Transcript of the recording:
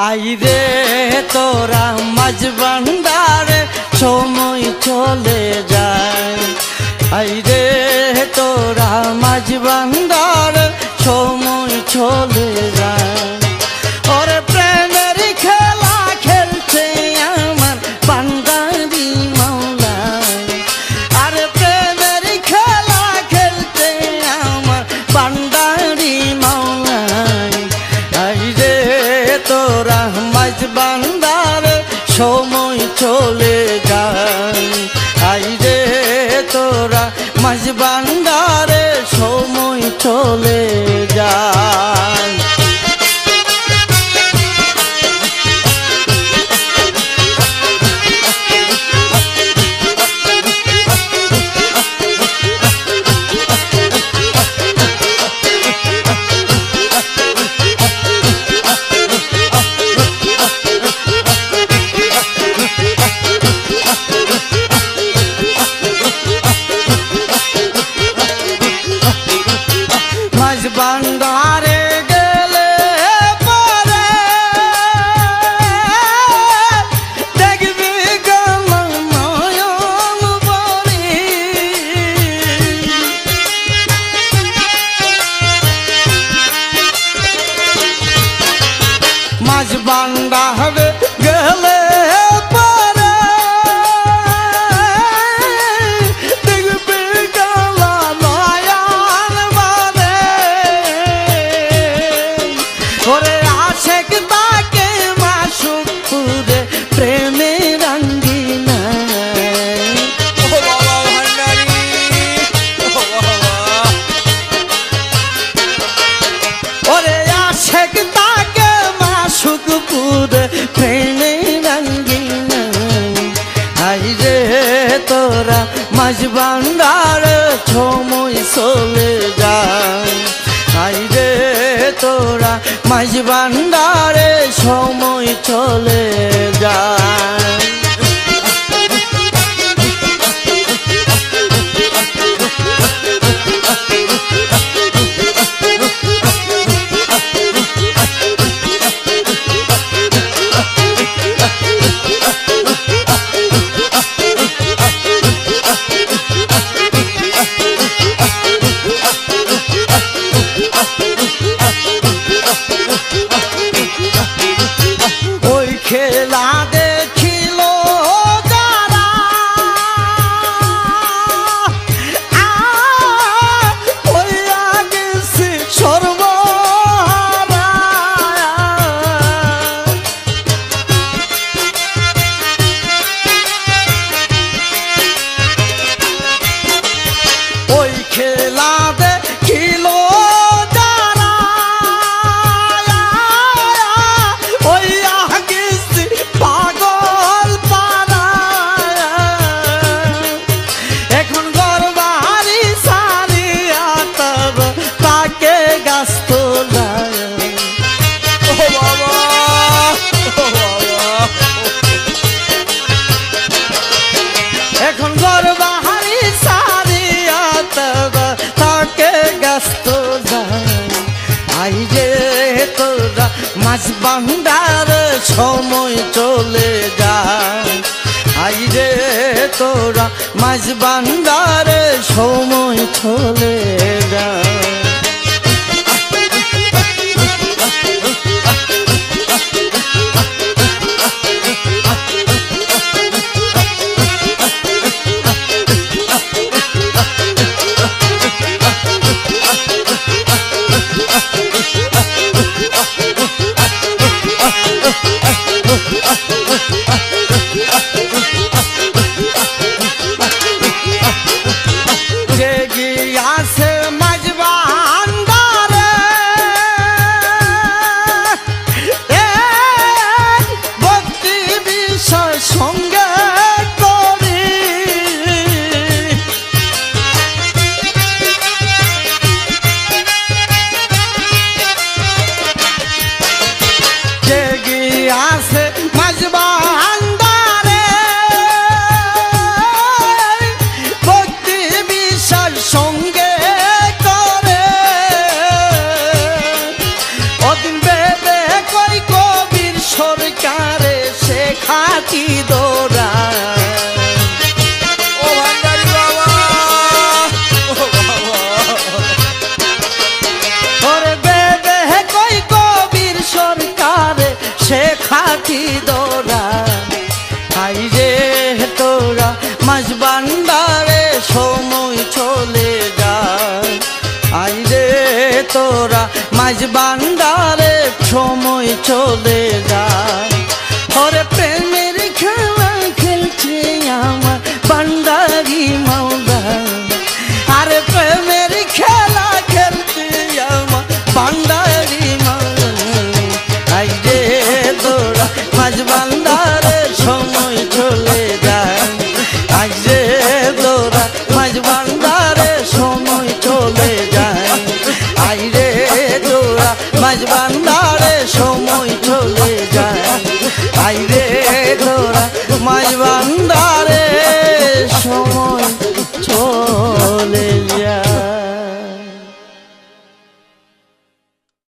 আইরে তোরা মাঝ ভান্ডারে সময় চলে যায়। আইরে তোরা মাঝ ভান্ডারে সময় চলে যায়। ওরে প্রেমের খেলা খেলছে আমার ভান্ডারি মাওলা। আরে প্রেমের খেলা খেলছে আমার ভান্ডারি মাওলা। আইরে তোরা মাঝ ভান্ডারে সময় চলে যায়। আইরে তোরা মাঝ ভান্ডারে সময় চলে যায়। ভান্ডারে গেলে পরে দেখবি গেলাম নয়ন বলি। মাঝ ভান্ডারে গেলে পরে দেখবি গেলাম নয়ন বলে। ওরে আশেক তাকে মাসুক পুরে প্রেমে রঙ্গিনা। ওরে আশেক তাকে মাসুক পুরে প্রেমে রঙ্গিনা। আইরে তোরা মাঝ ভান্ডারে সময় চলে যায়। আইরে তোরা মাঝ ভান্ডারে সময় চলে যায়। ওই খেলা দেখিল যারা ওই আগেছি সর্বহারা। ওই খেলা দেখিল যারা ওই আগেছি পাগল পারা। এখন ঘর বাড়ি সারিয়া তব তাকে গাছ তোলায়। এখন ঘর বাড়ি সারিয়া তব তাকে গাছ তোলায়। আইরে তোরা মাঝ ভান্ডারে সময় চলে যায়। আইরে তোরা মাঝ ভান্ডারে সময় চলে যায়। যে গিয়াছে মাঝ তোরা মাঝ বান্দারে সময় চলে যায় ওরে প্রেমের খেলা খেলছে আমার বান্দারি মাওলা আরে প্রেমের খেলা খেলছে আমার বান্দারি মাওলা আই রে তোরা মাঝ বান্দারে সময় চলে যায় আই রে তোরা মাঝ বান্দারে সময় চলে যায় আই রে তোরা মাঝ বান্দারে সময় চলে যায় আই রে তোরা মাঝ বান্দা